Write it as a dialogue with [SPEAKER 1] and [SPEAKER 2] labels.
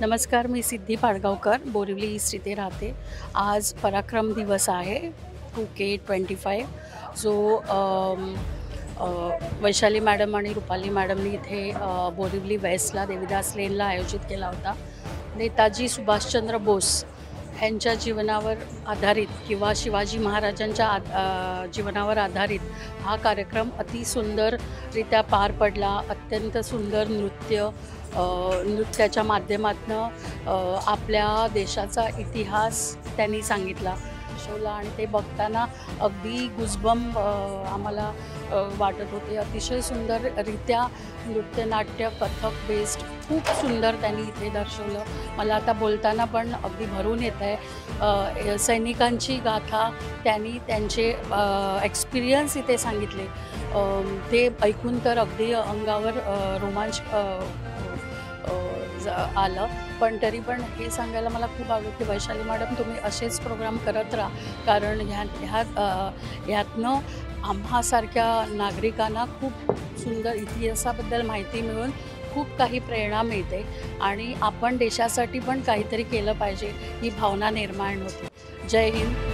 [SPEAKER 1] नमस्कार, मी सिद्धी पाडगावकर, बोरिवली ईस्ट इथे राहते. आज पराक्रम दिवस आहे 2K25 जो वैशाली मॅडम आणि रुपाली मॅडमनी इथे बोरिवली वेस्टला देवीदास लेनला आयोजित केला होता. नेताजी सुभाषचंद्र बोस यांच्या जीवनावर आधारित किंवा शिवाजी महाराजांच्या जीवनावर आधारित हा कार्यक्रम अति सुंदररित्या पार पडला. अत्यंत सुंदर नृत्याच्या माध्यमातून आपल्या देशाचा इतिहास त्यांनी सांगितला शोला आणि ते बघताना अगदी गुजबंब आम्हाला वाटत होते. अतिशय सुंदररित्या नृत्यनाट्य कथक बेस्ड खूप सुंदर त्यांनी इथे दर्शवलं. मला आता बोलताना पण अगदी भरून येत आहे. सैनिकांची गाथा त्यांनी त्यांचे एक्सपिरियन्स इथे सांगितले. ते ऐकून तर अगदी अंगावर रोमांच आलं. पण तरी पण हे सांगायला मला खूप आवडतं की वैशाली मॅडम तुम्ही असेच प्रोग्राम करत राहा, कारण ह्यातनं आम्हासारख्या नागरिकांना खूप सुंदर इतिहासाबद्दल माहिती मिळून खूप काही प्रेरणा मिळते आणि आपण देशासाठी पण काहीतरी केलं पाहिजे ही भावना निर्माण होते. जय हिंद.